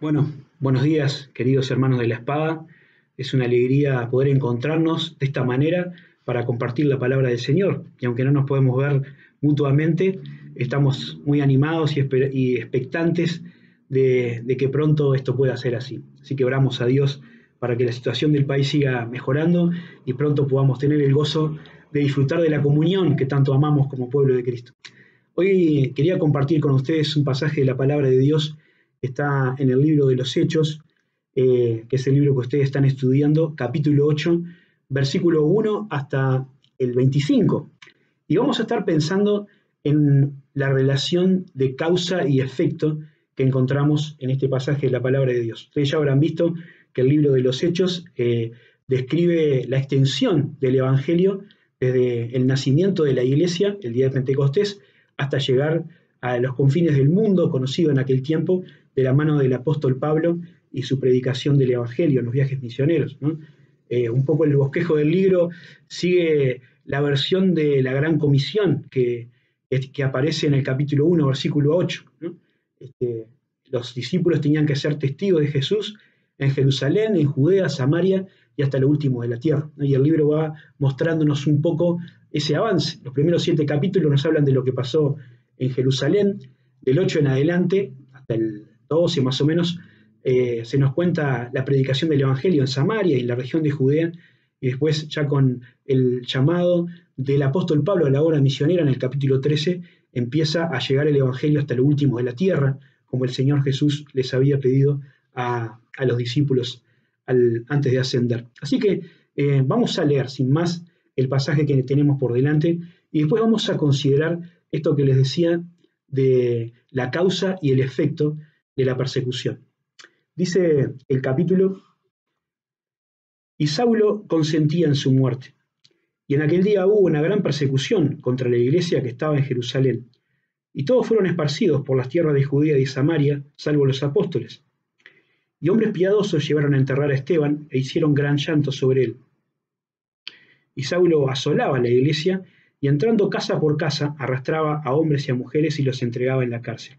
Bueno, buenos días, queridos hermanos de la espada. Es una alegría poder encontrarnos de esta manera para compartir la palabra del Señor. Y aunque no nos podemos ver mutuamente, estamos muy animados y expectantes de que pronto esto pueda ser así. Así que oramos a Dios para que la situación del país siga mejorando y pronto podamos tener el gozo de disfrutar de la comunión que tanto amamos como pueblo de Cristo. Hoy quería compartir con ustedes un pasaje de la palabra de Dios que está en el libro de los Hechos, que es el libro que ustedes están estudiando, capítulo 8, versículo 1 hasta el 25. Y vamos a estar pensando en la relación de causa y efecto que encontramos en este pasaje de la palabra de Dios. Ustedes ya habrán visto que el libro de los Hechos describe la extensión del Evangelio desde el nacimiento de la iglesia, el día de Pentecostés, hasta llegar a los confines del mundo, conocido en aquel tiempo, de la mano del apóstol Pablo y su predicación del Evangelio en los viajes misioneros, ¿no? Un poco el bosquejo del libro sigue la versión de la Gran Comisión que aparece en el capítulo 1, versículo 8, ¿no? Los discípulos tenían que ser testigos de Jesús en Jerusalén, en Judea, Samaria y hasta lo último de la tierra, ¿no? Y el libro va mostrándonos un poco ese avance. Los primeros 7 capítulos nos hablan de lo que pasó en Jerusalén, del 8 en adelante, hasta el 12 más o menos, se nos cuenta la predicación del Evangelio en Samaria y en la región de Judea, y después ya con el llamado del apóstol Pablo a la obra misionera en el capítulo 13, empieza a llegar el Evangelio hasta lo último de la tierra, como el Señor Jesús les había pedido a los discípulos antes de ascender. Así que vamos a leer sin más el pasaje que tenemos por delante y después vamos a considerar esto que les decía de la causa y el efecto de la persecución. Dice el capítulo: y Saulo consentía en su muerte. Y en aquel día hubo una gran persecución contra la iglesia que estaba en Jerusalén. Y todos fueron esparcidos por las tierras de Judea y Samaria, salvo los apóstoles. Y hombres piadosos llevaron a enterrar a Esteban e hicieron gran llanto sobre él. Y Saulo asolaba la iglesia y entrando casa por casa arrastraba a hombres y a mujeres y los entregaba en la cárcel.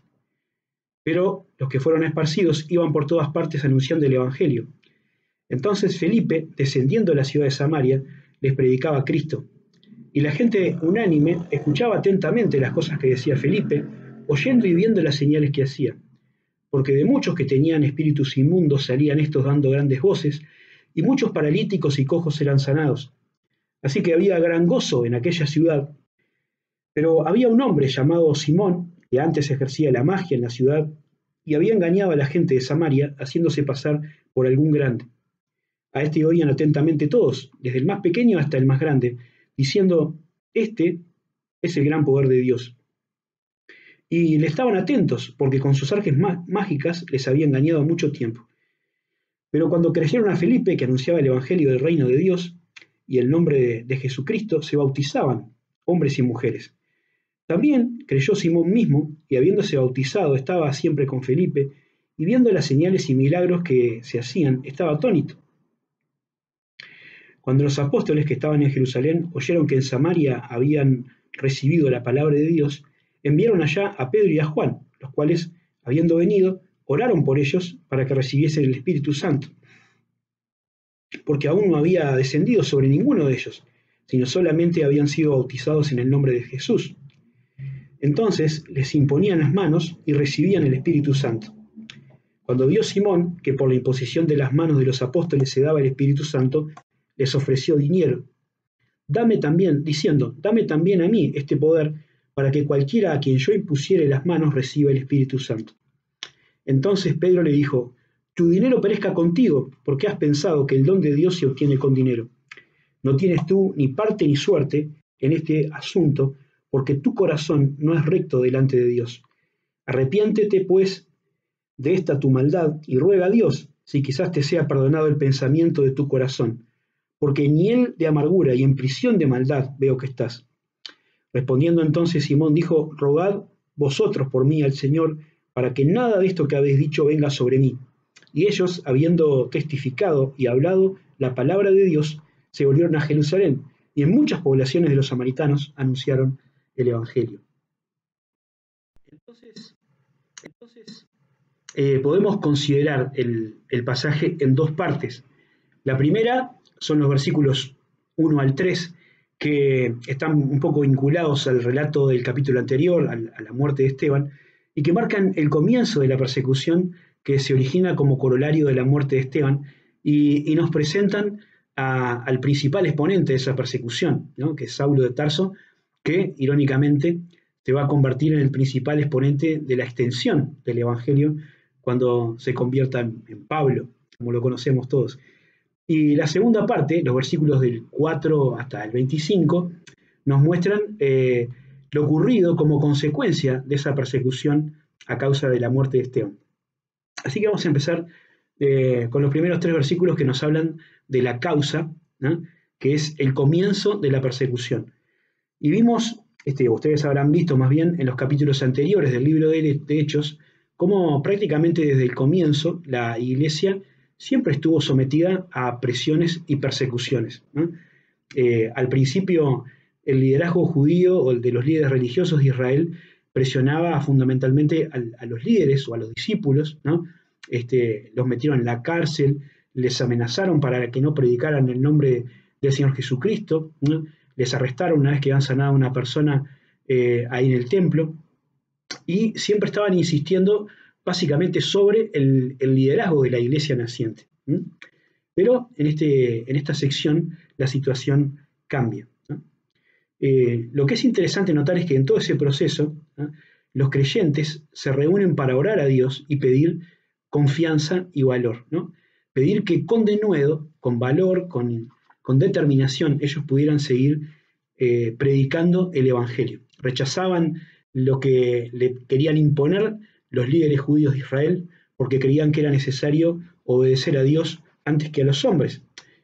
Pero los que fueron esparcidos iban por todas partes anunciando el Evangelio. Entonces Felipe, descendiendo de la ciudad de Samaria, les predicaba a Cristo. Y la gente unánime escuchaba atentamente las cosas que decía Felipe, oyendo y viendo las señales que hacía. Porque de muchos que tenían espíritus inmundos salían estos dando grandes voces, y muchos paralíticos y cojos eran sanados. Así que había gran gozo en aquella ciudad. Pero había un hombre llamado Simón, que antes ejercía la magia en la ciudad, y había engañado a la gente de Samaria, haciéndose pasar por algún grande. A este oían atentamente todos, desde el más pequeño hasta el más grande, diciendo: este es el gran poder de Dios. Y le estaban atentos, porque con sus artes mágicas les había engañado mucho tiempo. Pero cuando creyeron a Felipe, que anunciaba el evangelio del reino de Dios y el nombre de Jesucristo, se bautizaban, hombres y mujeres. También creyó Simón mismo, y habiéndose bautizado estaba siempre con Felipe, y viendo las señales y milagros que se hacían, estaba atónito. Cuando los apóstoles que estaban en Jerusalén oyeron que en Samaria habían recibido la palabra de Dios, enviaron allá a Pedro y a Juan, los cuales, habiendo venido, oraron por ellos para que recibiesen el Espíritu Santo, porque aún no había descendido sobre ninguno de ellos, sino solamente habían sido bautizados en el nombre de Jesús. Entonces les imponían las manos y recibían el Espíritu Santo. Cuando vio Simón que por la imposición de las manos de los apóstoles se daba el Espíritu Santo, les ofreció dinero, diciendo: dame también a mí este poder, para que cualquiera a quien yo impusiere las manos reciba el Espíritu Santo. Entonces Pedro le dijo: tu dinero perezca contigo, porque has pensado que el don de Dios se obtiene con dinero. No tienes tú ni parte ni suerte en este asunto, porque tu corazón no es recto delante de Dios. Arrepiéntete, pues, de esta tu maldad, y ruega a Dios, si quizás te sea perdonado el pensamiento de tu corazón, porque en hiel de amargura y en prisión de maldad veo que estás. Respondiendo entonces Simón dijo: rogad vosotros por mí al Señor, para que nada de esto que habéis dicho venga sobre mí. Y ellos, habiendo testificado y hablado la palabra de Dios, se volvieron a Jerusalén, y en muchas poblaciones de los samaritanos anunciaron el Evangelio. Entonces podemos considerar el pasaje en dos partes. La primera son los versículos 1 al 3, que están un poco vinculados al relato del capítulo anterior, a la muerte de Esteban, y que marcan el comienzo de la persecución que se origina como corolario de la muerte de Esteban, y nos presentan al principal exponente de esa persecución, ¿no? Que es Saulo de Tarso, que irónicamente se va a convertir en el principal exponente de la extensión del Evangelio cuando se convierta en Pablo, como lo conocemos todos. Y la segunda parte, los versículos del 4 hasta el 25, nos muestran lo ocurrido como consecuencia de esa persecución a causa de la muerte de Esteban. Así que vamos a empezar con los primeros 3 versículos que nos hablan de la causa, ¿no? Que es el comienzo de la persecución. Y vimos, ustedes habrán visto más bien en los capítulos anteriores del libro de Hechos, cómo prácticamente desde el comienzo la iglesia siempre estuvo sometida a presiones y persecuciones, ¿no? Al principio, el liderazgo judío o el de los líderes religiosos de Israel presionaba fundamentalmente a los líderes o a los discípulos, ¿no? Los metieron en la cárcel, les amenazaron para que no predicaran el nombre del Señor Jesucristo, ¿no? Les arrestaron una vez que habían sanado a una persona ahí en el templo, y siempre estaban insistiendo básicamente sobre el liderazgo de la iglesia naciente. Pero en esta sección la situación cambia, ¿no? Lo que es interesante notar es que en todo ese proceso, ¿no?, los creyentes se reúnen para orar a Dios y pedir confianza y valor, ¿no? Pedir que con denuedo, con valor, con determinación, ellos pudieran seguir predicando el Evangelio. Rechazaban lo que le querían imponer los líderes judíos de Israel, porque creían que era necesario obedecer a Dios antes que a los hombres.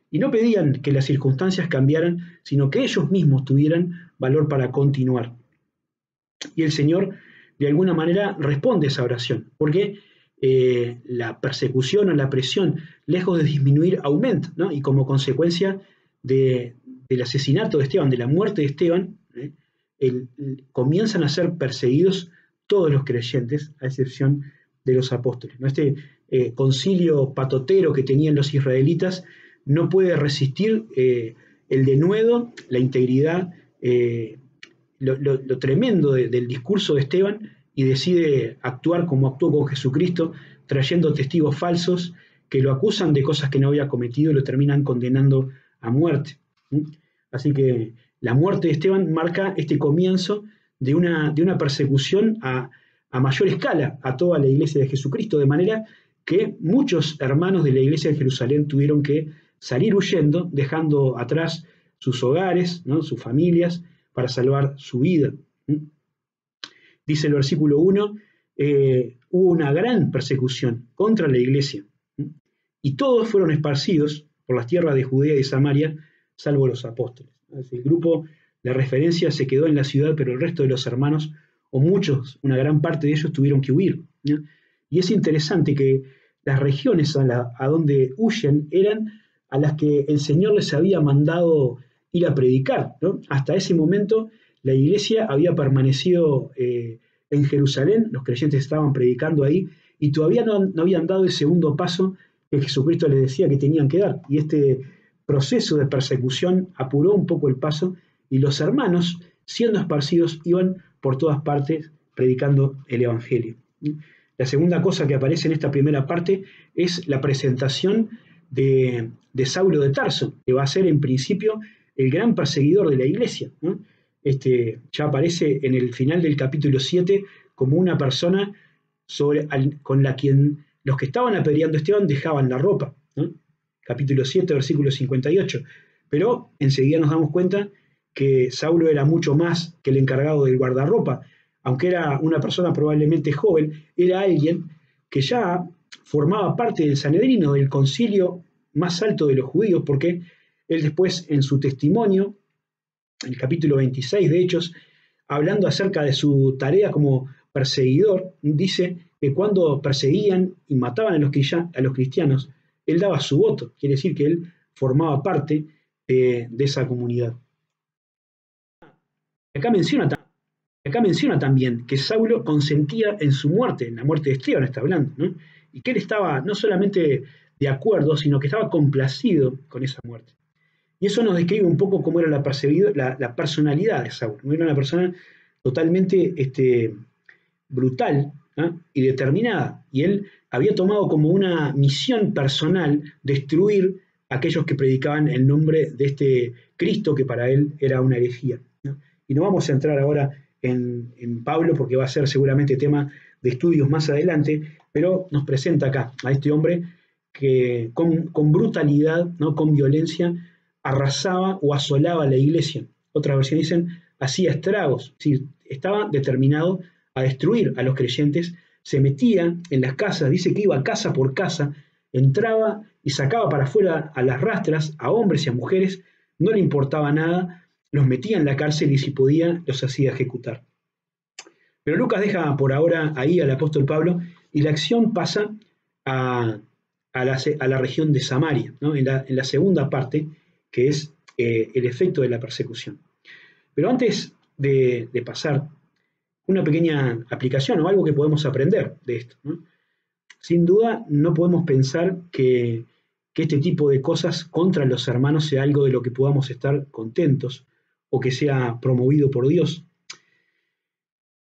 Y no pedían que las circunstancias cambiaran, sino que ellos mismos tuvieran valor para continuar. Y el Señor, de alguna manera, responde a esa oración, porque la persecución o la presión, lejos de disminuir, aumenta, ¿no? Y como consecuencia del asesinato de Esteban, de la muerte de Esteban, comienzan a ser perseguidos todos los creyentes, a excepción de los apóstoles, ¿no? Concilio patotero que tenían los israelitas no puede resistir el denuedo, la integridad, lo tremendo del discurso de Esteban, y decide actuar como actuó con Jesucristo, trayendo testigos falsos que lo acusan de cosas que no había cometido y lo terminan condenando a muerte. Así que la muerte de Esteban marca este comienzo de una persecución a mayor escala a toda la iglesia de Jesucristo, de manera que muchos hermanos de la iglesia de Jerusalén tuvieron que salir huyendo, dejando atrás sus hogares, ¿no?, sus familias, para salvar su vida. Dice el versículo 1, hubo una gran persecución contra la iglesia, y todos fueron esparcidos por las tierras de Judea y de Samaria, salvo los apóstoles. El grupo, la referencia se quedó en la ciudad, pero el resto de los hermanos, o muchos, una gran parte de ellos, tuvieron que huir, ¿no? Y es interesante que las regiones a donde huyen eran a las que el Señor les había mandado ir a predicar, ¿no? Hasta ese momento la iglesia había permanecido en Jerusalén, los creyentes estaban predicando ahí, y todavía no habían dado el segundo paso que Jesucristo les decía que tenían que dar. Y este proceso de persecución apuró un poco el paso, y los hermanos, siendo esparcidos, iban por todas partes predicando el Evangelio. La segunda cosa que aparece en esta primera parte es la presentación de Saulo de Tarso, que va a ser en principio el gran perseguidor de la iglesia, ¿no? Ya aparece en el final del capítulo 7 como una persona con la quien los que estaban apedreando a Esteban dejaban la ropa, ¿no? Capítulo 7, versículo 58. Pero enseguida nos damos cuenta que Saulo era mucho más que el encargado del guardarropa. Aunque era una persona probablemente joven, era alguien que ya formaba parte del Sanedrino, del concilio más alto de los judíos, porque él después, en su testimonio, en el capítulo 26 de Hechos, hablando acerca de su tarea como perseguidor, dice que cuando perseguían y mataban a los cristianos, él daba su voto. Quiere decir que él formaba parte de esa comunidad. Acá menciona también que Saulo consentía en su muerte, en la muerte de Esteban está hablando, ¿no? Y que él estaba no solamente de acuerdo, sino que estaba complacido con esa muerte. Y eso nos describe un poco cómo era la personalidad de Saulo. No era una persona totalmente brutal, ¿no? Y determinada. Y él había tomado como una misión personal destruir a aquellos que predicaban el nombre de este Cristo que para él era una herejía, ¿no? Y no vamos a entrar ahora en Pablo porque va a ser seguramente tema de estudios más adelante, pero nos presenta acá a este hombre que con brutalidad, ¿no? Con violencia, arrasaba o asolaba la iglesia. Otras versiones dicen hacía estragos, es estaba determinado a destruir a los creyentes, se metía en las casas, dice que iba casa por casa, entraba y sacaba para afuera a las rastras, a hombres y a mujeres, no le importaba nada, los metía en la cárcel y si podía los hacía ejecutar. Pero Lucas deja por ahora ahí al apóstol Pablo y la acción pasa a la región de Samaria, ¿no? En la segunda parte, que es el efecto de la persecución. Pero antes de pasar, una pequeña aplicación o algo que podemos aprender de esto, ¿no? Sin duda, no podemos pensar que este tipo de cosas contra los hermanos sea algo de lo que podamos estar contentos o que sea promovido por Dios.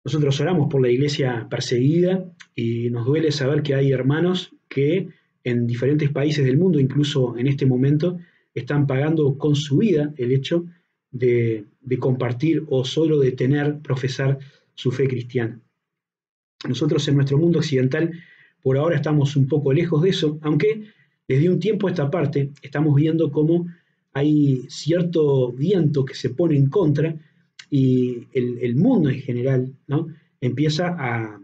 Nosotros oramos por la iglesia perseguida y nos duele saber que hay hermanos que en diferentes países del mundo, incluso en este momento, están pagando con su vida el hecho de compartir o solo de profesar su fe cristiana. Nosotros en nuestro mundo occidental por ahora estamos un poco lejos de eso, aunque desde un tiempo a esta parte estamos viendo cómo hay cierto viento que se pone en contra y el mundo en general, ¿no? Empieza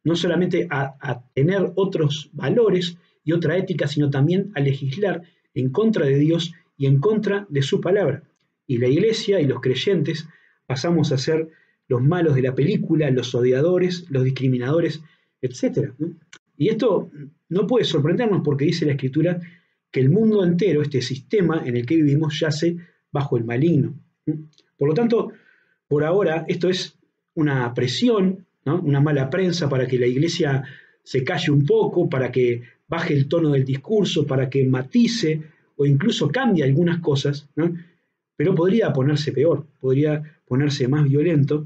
no solamente a tener otros valores y otra ética, sino también a legislar en contra de Dios y en contra de su palabra. Y la iglesia y los creyentes pasamos a ser los malos de la película, los odiadores, los discriminadores, etc., ¿no? Y esto no puede sorprendernos porque dice la Escritura que el mundo entero, este sistema en el que vivimos, yace bajo el maligno. Por lo tanto, por ahora, esto es una presión, ¿no? Una mala prensa para que la iglesia se calle un poco, para que baje el tono del discurso, para que matice o incluso cambie algunas cosas, ¿no? Pero podría ponerse peor, podría ponerse más violento.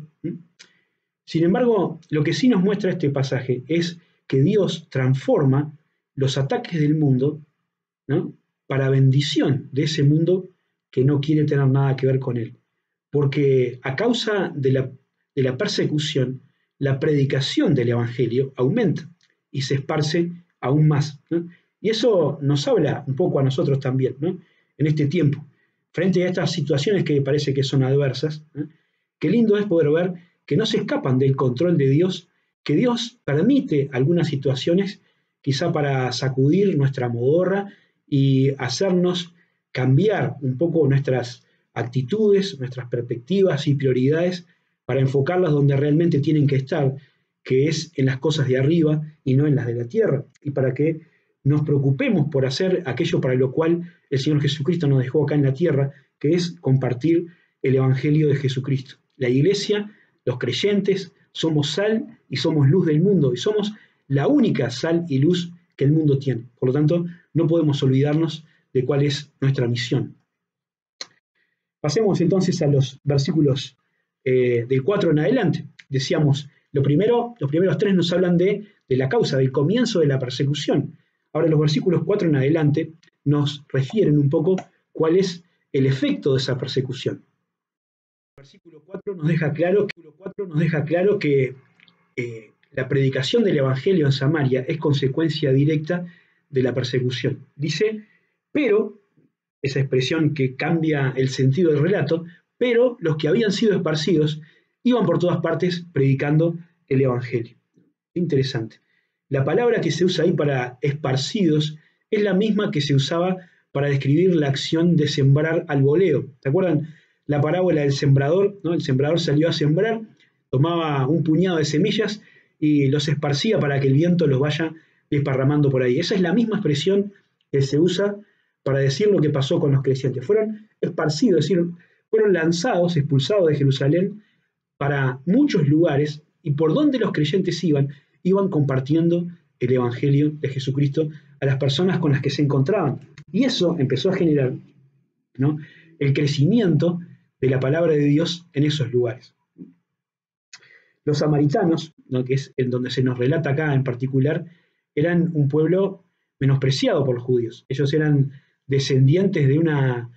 Sin embargo, lo que sí nos muestra este pasaje es que Dios transforma los ataques del mundo, ¿no? Para bendición de ese mundo que no quiere tener nada que ver con él. Porque a causa de la persecución, la predicación del Evangelio aumenta y se esparce aún más, ¿no? Y eso nos habla un poco a nosotros también, ¿no? En este tiempo, frente a estas situaciones que parece que son adversas, ¿no? Qué lindo es poder ver que no se escapan del control de Dios, que Dios permite algunas situaciones quizá para sacudir nuestra modorra y hacernos cambiar un poco nuestras actitudes, nuestras perspectivas y prioridades para enfocarlas donde realmente tienen que estar, que es en las cosas de arriba y no en las de la tierra, y para que nos preocupemos por hacer aquello para lo cual el Señor Jesucristo nos dejó acá en la tierra, que es compartir el Evangelio de Jesucristo. La iglesia, los creyentes, somos sal y somos luz del mundo, y somos la única sal y luz que el mundo tiene. Por lo tanto, no podemos olvidarnos de cuál es nuestra misión. Pasemos entonces a los versículos del 4 en adelante. Decíamos, los primeros 3 nos hablan de la causa, del comienzo de la persecución. Ahora los versículos 4 en adelante nos refieren un poco cuál es el efecto de esa persecución. El versículo 4 nos deja claro que la predicación del Evangelio en Samaria es consecuencia directa de la persecución. Dice, pero, esa expresión que cambia el sentido del relato, pero los que habían sido esparcidos iban por todas partes predicando el Evangelio. Interesante. La palabra que se usa ahí para esparcidos es la misma que se usaba para describir la acción de sembrar al voleo. ¿Se acuerdan la parábola del sembrador? ¿No? El sembrador salió a sembrar, tomaba un puñado de semillas y los esparcía para que el viento los vaya desparramando por ahí. Esa es la misma expresión que se usa para decir lo que pasó con los creyentes. Fueron esparcidos, es decir, fueron lanzados, expulsados de Jerusalén para muchos lugares, y por donde los creyentes iban compartiendo el Evangelio de Jesucristo a las personas con las que se encontraban. Y eso empezó a generar, ¿no?, el crecimiento de la palabra de Dios en esos lugares. Los samaritanos, ¿no?, que es en donde se nos relata acá en particular, eran un pueblo menospreciado por los judíos. Ellos eran descendientes de una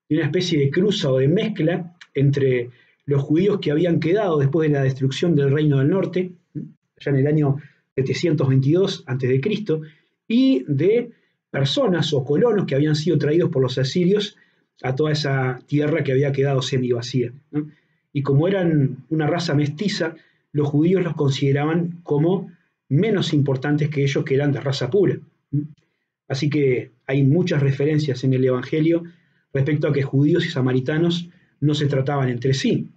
especie de cruza o de mezcla entre los judíos que habían quedado después de la destrucción del Reino del Norte, ya en el año 722 a.C., y de personas o colonos que habían sido traídos por los asirios a toda esa tierra que había quedado semivacía, ¿no? Y como eran una raza mestiza, los judíos los consideraban como menos importantes que ellos, que eran de raza pura. Así que hay muchas referencias en el Evangelio respecto a que judíos y samaritanos no se trataban entre sí.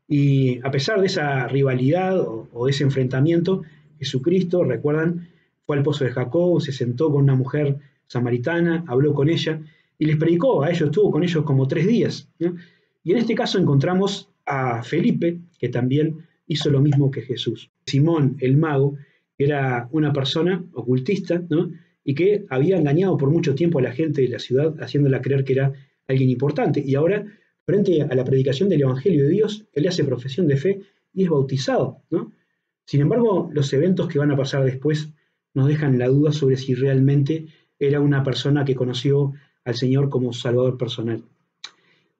Y a pesar de esa rivalidad o ese enfrentamiento, Jesucristo, recuerdan, fue al pozo de Jacob, se sentó con una mujer samaritana, habló con ella y les predicó. A ellos, estuvo con ellos como 3 días, ¿no? Y en este caso encontramos a Felipe, que también hizo lo mismo que Jesús. Simón, el mago, era una persona ocultista, ¿no?, y que había engañado por mucho tiempo a la gente de la ciudad, haciéndola creer que era alguien importante. Y ahora, frente a la predicación del Evangelio de Dios, él hace profesión de fe y es bautizado, ¿no? Sin embargo, los eventos que van a pasar después nos dejan la duda sobre si realmente era una persona que conoció al Señor como Salvador personal.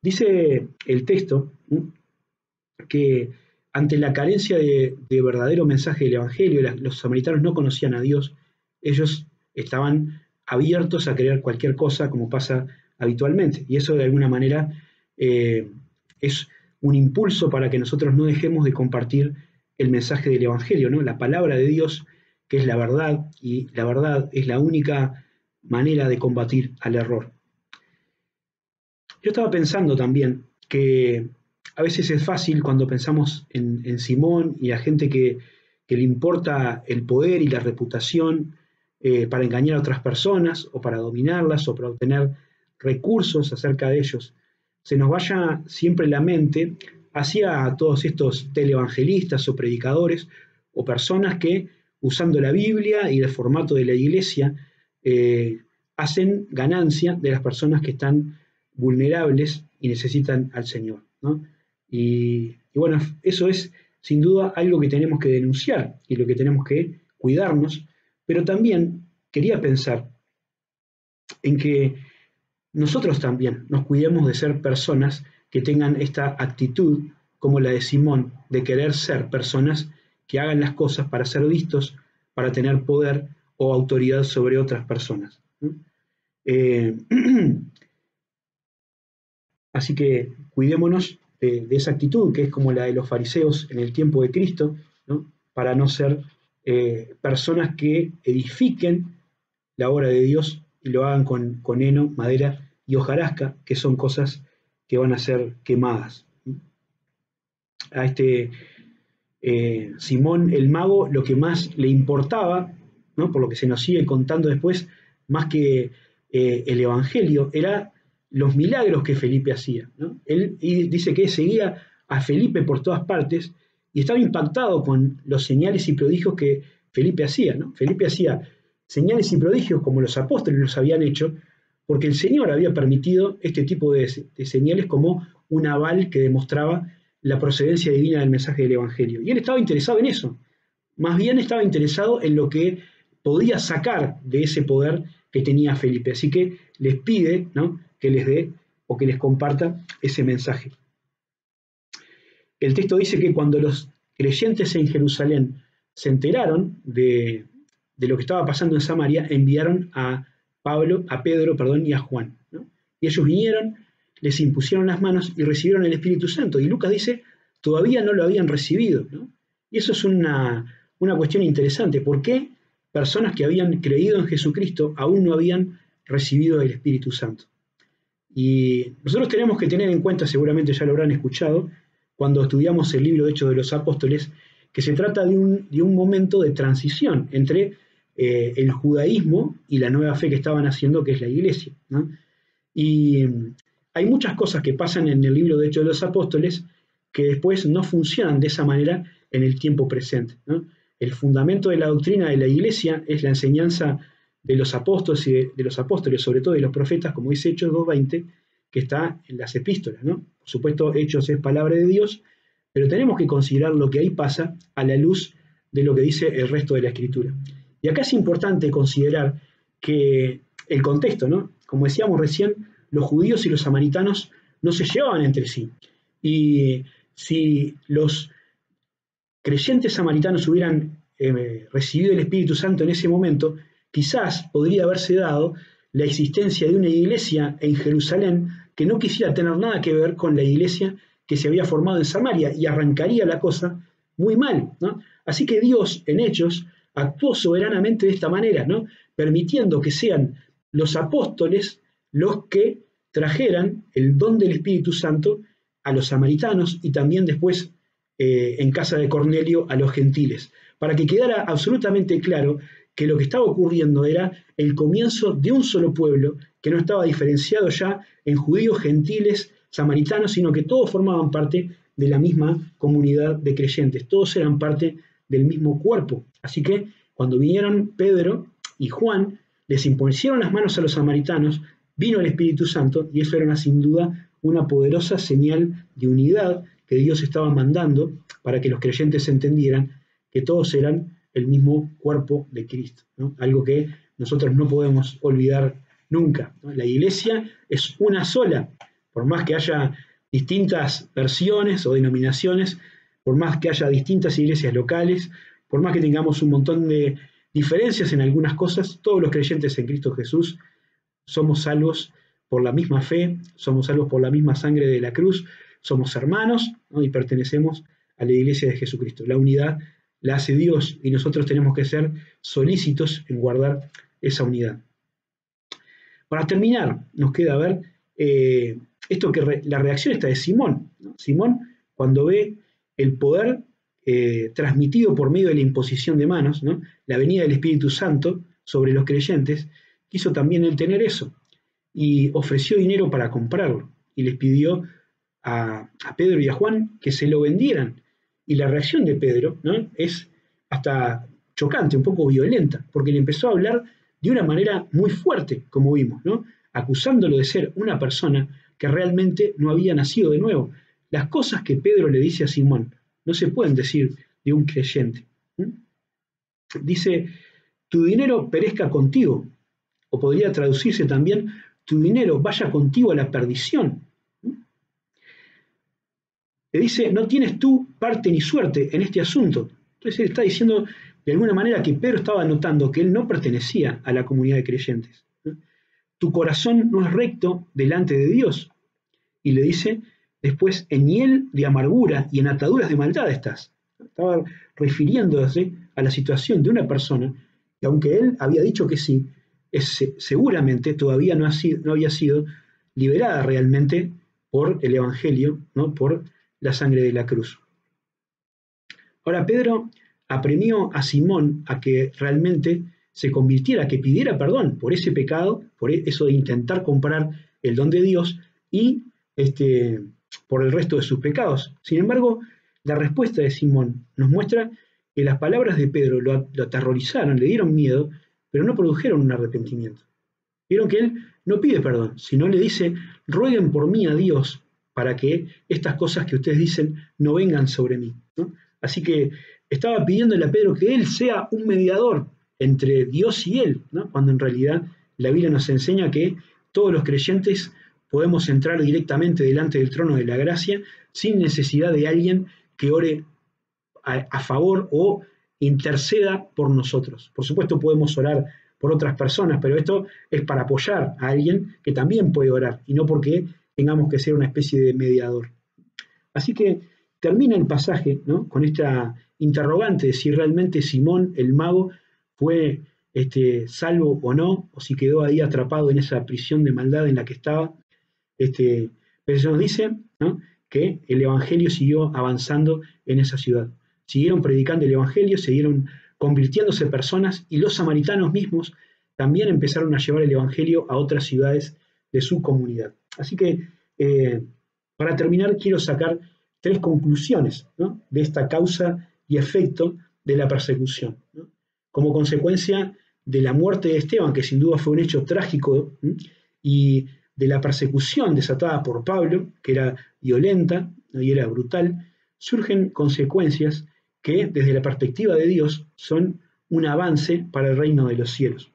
Dice el texto, ¿no?, que ante la carencia de verdadero mensaje del Evangelio, los samaritanos no conocían a Dios, ellos estaban abiertos a creer cualquier cosa, como pasa habitualmente. Y eso de alguna manera es un impulso para que nosotros no dejemos de compartir el mensaje del Evangelio, ¿no?, la palabra de Dios, que es la verdad, y la verdad es la única manera de combatir al error. Yo estaba pensando también que a veces es fácil cuando pensamos en Simón y a gente que le importa el poder y la reputación para engañar a otras personas o para dominarlas o para obtener recursos acerca de ellos. Se nos vaya siempre la mente hacia todos estos televangelistas o predicadores o personas que, usando la Biblia y el formato de la iglesia, hacen ganancia de las personas que están vulnerables y necesitan al Señor, ¿no? Y bueno, eso es sin duda algo que tenemos que denunciar y lo que tenemos que cuidarnos, pero también quería pensar en que nosotros también nos cuidemos de ser personas que tengan esta actitud como la de Simón, de querer ser personas que hagan las cosas para ser vistos, para tener poder o autoridad sobre otras personas, ¿no? Así que cuidémonos de esa actitud, que es como la de los fariseos en el tiempo de Cristo, ¿no?, para no ser personas que edifiquen la obra de Dios y lo hagan con heno, madera y hojarasca, que son cosas que van a ser quemadas. A este Simón el mago lo que más le importaba, ¿no?, por lo que se nos sigue contando después, más que el Evangelio, era los milagros que Felipe hacía, ¿no? Él dice que seguía a Felipe por todas partes y estaba impactado con los señales y prodigios que Felipe hacía, ¿no? Felipe hacía señales y prodigios como los apóstoles los habían hecho, porque el Señor había permitido este tipo de señales como un aval que demostraba la procedencia divina del mensaje del Evangelio. Y él estaba interesado en eso. Más bien estaba interesado en lo que podía sacar de ese poder que tenía Felipe. Así que les pide, ¿no?, que les dé o que les comparta ese mensaje. El texto dice que cuando los creyentes en Jerusalén se enteraron de lo que estaba pasando en Samaria, enviaron a Pedro, y a Juan, ¿no? Y ellos vinieron, les impusieron las manos y recibieron el Espíritu Santo. Y Lucas dice, todavía no lo habían recibido, ¿no? Y eso es una cuestión interesante. ¿Por qué personas que habían creído en Jesucristo aún no habían recibido el Espíritu Santo? Y nosotros tenemos que tener en cuenta, seguramente ya lo habrán escuchado, cuando estudiamos el libro de Hechos de los Apóstoles, que se trata de un momento de transición entre el judaísmo y la nueva fe que estaban haciendo, que es la iglesia, ¿no? Y hay muchas cosas que pasan en el libro de Hechos de los Apóstoles que después no funcionan de esa manera en el tiempo presente, ¿no? El fundamento de la doctrina de la Iglesia es la enseñanza de los apóstoles y de los apóstoles, sobre todo de los profetas, como dice Hechos 2:20, que está en las epístolas, ¿no? Por supuesto, Hechos es palabra de Dios, pero tenemos que considerar lo que ahí pasa a la luz de lo que dice el resto de la Escritura. Y acá es importante considerar que el contexto, ¿no? Como decíamos recién, los judíos y los samaritanos no se llevaban entre sí. Y si los creyentes samaritanos hubieran recibido el Espíritu Santo en ese momento, quizás podría haberse dado la existencia de una iglesia en Jerusalén que no quisiera tener nada que ver con la iglesia que se había formado en Samaria, y arrancaría la cosa muy mal, ¿no? Así que Dios en Hechos actuó soberanamente de esta manera, ¿no? Permitiendo que sean los apóstoles los que trajeran el don del Espíritu Santo a los samaritanos y también después en casa de Cornelio a los gentiles, para que quedara absolutamente claro que lo que estaba ocurriendo era el comienzo de un solo pueblo que no estaba diferenciado ya en judíos, gentiles, samaritanos, sino que todos formaban parte de la misma comunidad de creyentes, todos eran parte del mismo cuerpo. Así que cuando vinieron Pedro y Juan, les impusieron las manos a los samaritanos, vino el Espíritu Santo, y eso era sin duda una poderosa señal de unidad que Dios estaba mandando para que los creyentes entendieran que todos eran el mismo cuerpo de Cristo, ¿no? Algo que nosotros no podemos olvidar nunca, ¿no? La iglesia es una sola, por más que haya distintas versiones o denominaciones, por más que haya distintas iglesias locales, por más que tengamos un montón de diferencias en algunas cosas, todos los creyentes en Cristo Jesús somos salvos por la misma fe, somos salvos por la misma sangre de la cruz, somos hermanos, ¿no? Y pertenecemos a la iglesia de Jesucristo. La unidad la hace Dios y nosotros tenemos que ser solícitos en guardar esa unidad. Para terminar, nos queda ver la reacción esta de Simón, ¿no? Simón, cuando ve el poder transmitido por medio de la imposición de manos, ¿no? La venida del Espíritu Santo sobre los creyentes, quiso también él tener eso y ofreció dinero para comprarlo y les pidió a Pedro y a Juan que se lo vendieran. Y la reacción de Pedro, ¿no? Es hasta chocante, un poco violenta, porque le empezó a hablar de una manera muy fuerte, como vimos, ¿no? Acusándolo de ser una persona que realmente no había nacido de nuevo. Las cosas que Pedro le dice a Simón no se pueden decir de un creyente. Dice, tu dinero perezca contigo, o podría traducirse también, tu dinero vaya contigo a la perdición. Le dice, no tienes tú parte ni suerte en este asunto. Entonces él está diciendo de alguna manera que Pedro estaba notando que él no pertenecía a la comunidad de creyentes. Tu corazón no es recto delante de Dios. Y le dice, después, en miel de amargura y en ataduras de maldad estás. Estaba refiriéndose a la situación de una persona que, aunque él había dicho que sí, seguramente todavía no había sido liberada realmente por el Evangelio, ¿no? Por la sangre de la cruz. Ahora Pedro apremió a Simón a que realmente se convirtiera, que pidiera perdón por ese pecado, por eso de intentar comprar el don de Dios y por el resto de sus pecados. Sin embargo, la respuesta de Simón nos muestra que las palabras de Pedro lo aterrorizaron, le dieron miedo, pero no produjeron un arrepentimiento. Vieron que él no pide perdón, sino le dice, rueguen por mí a Dios para que estas cosas que ustedes dicen no vengan sobre mí, ¿no? Así que estaba pidiéndole a Pedro que él sea un mediador entre Dios y él, ¿no? Cuando en realidad la Biblia nos enseña que todos los creyentes podemos entrar directamente delante del trono de la gracia sin necesidad de alguien que ore a favor o interceda por nosotros. Por supuesto podemos orar por otras personas, pero esto es para apoyar a alguien que también puede orar y no porque tengamos que ser una especie de mediador. Así que termina el pasaje, ¿no? Con esta interrogante de si realmente Simón el mago fue salvo o no, o si quedó ahí atrapado en esa prisión de maldad en la que estaba. Pero se nos dice, ¿no? Que el Evangelio siguió avanzando en esa ciudad. Siguieron predicando el Evangelio, siguieron convirtiéndose personas y los samaritanos mismos también empezaron a llevar el Evangelio a otras ciudades de su comunidad. Así que Para terminar, quiero sacar 3 conclusiones, ¿no?, de esta causa y efecto de la persecución, ¿no? Como consecuencia de la muerte de Esteban, que sin duda fue un hecho trágico, ¿no?, y de la persecución desatada por Pablo, que era violenta, ¿no?, y era brutal, surgen consecuencias que desde la perspectiva de Dios son un avance para el reino de los cielos.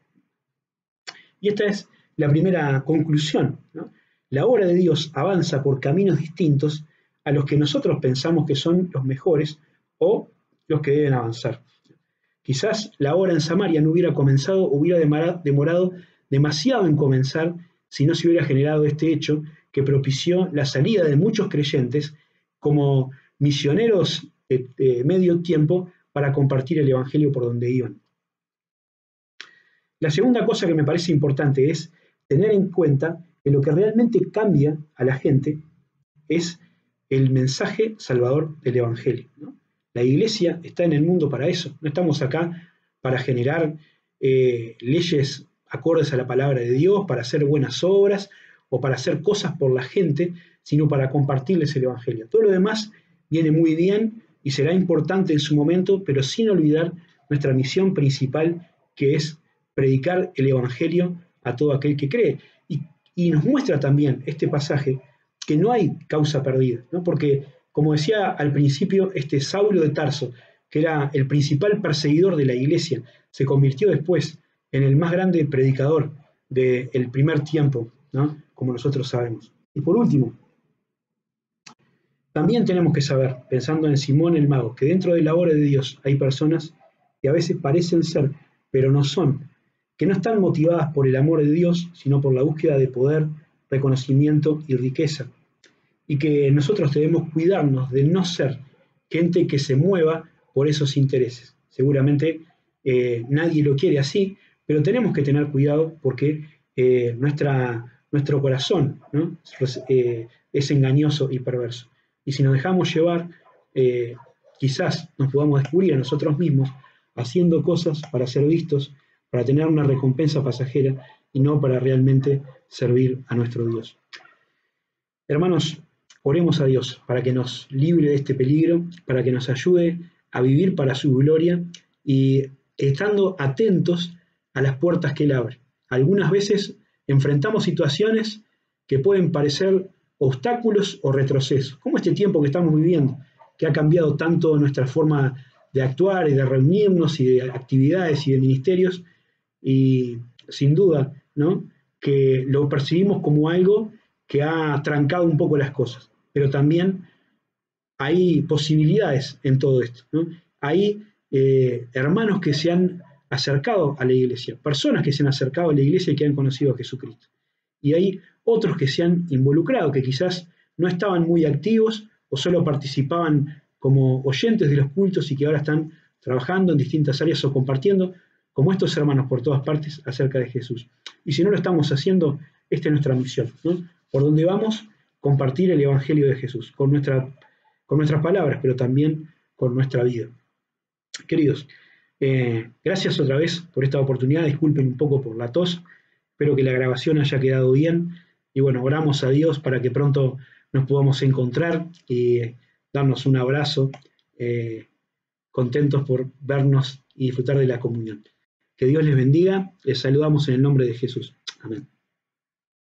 Y esta es la primera conclusión, ¿no? La obra de Dios avanza por caminos distintos a los que nosotros pensamos que son los mejores o los que deben avanzar. Quizás la obra en Samaria no hubiera comenzado, hubiera demorado demasiado en comenzar si no se hubiera generado este hecho que propició la salida de muchos creyentes como misioneros de medio tiempo para compartir el Evangelio por donde iban. La segunda cosa que me parece importante es tener en cuenta que lo que realmente cambia a la gente es el mensaje salvador del Evangelio, ¿no? La iglesia está en el mundo para eso, no estamos acá para generar leyes acordes a la palabra de Dios, para hacer buenas obras o para hacer cosas por la gente, sino para compartirles el Evangelio. Todo lo demás viene muy bien y será importante en su momento, pero sin olvidar nuestra misión principal, que es predicar el Evangelio a todo aquel que cree. Y nos muestra también este pasaje que no hay causa perdida, ¿no? Porque, como decía al principio, este Saulo de Tarso, que era el principal perseguidor de la iglesia, se convirtió después en el más grande predicador del primer tiempo, ¿no?, como nosotros sabemos. Y por último, también tenemos que saber, pensando en Simón el Mago, que dentro de la obra de Dios hay personas que a veces parecen ser, pero no son, que no están motivadas por el amor de Dios, sino por la búsqueda de poder, reconocimiento y riqueza. Y que nosotros debemos cuidarnos de no ser gente que se mueva por esos intereses. Seguramente nadie lo quiere así, pero tenemos que tener cuidado porque nuestro corazón, ¿no?, es engañoso y perverso. Y si nos dejamos llevar, quizás nos podamos descubrir a nosotros mismos haciendo cosas para ser vistos, para tener una recompensa pasajera y no para realmente servir a nuestro Dios. Hermanos, oremos a Dios para que nos libre de este peligro, para que nos ayude a vivir para su gloria y estando atentos a las puertas que Él abre. Algunas veces enfrentamos situaciones que pueden parecer obstáculos o retrocesos, como este tiempo que estamos viviendo, que ha cambiado tanto nuestra forma de actuar y de reunirnos y de actividades y de ministerios, y sin duda, ¿no?, que lo percibimos como algo que ha trancado un poco las cosas, pero también hay posibilidades en todo esto, ¿no? Hay hermanos que se han acercado a la iglesia, personas que se han acercado a la iglesia y que han conocido a Jesucristo. Y hay otros que se han involucrado, que quizás no estaban muy activos o solo participaban como oyentes de los cultos y que ahora están trabajando en distintas áreas o compartiendo, como estos hermanos por todas partes, acerca de Jesús. Y si no lo estamos haciendo, esta es nuestra misión, ¿no? Por donde vamos, compartir el Evangelio de Jesús, con nuestras palabras, pero también con nuestra vida. Queridos, gracias otra vez por esta oportunidad, disculpen un poco por la tos, espero que la grabación haya quedado bien, y bueno, oramos a Dios para que pronto nos podamos encontrar y darnos un abrazo, contentos por vernos y disfrutar de la comunión. Que Dios les bendiga, les saludamos en el nombre de Jesús. Amén.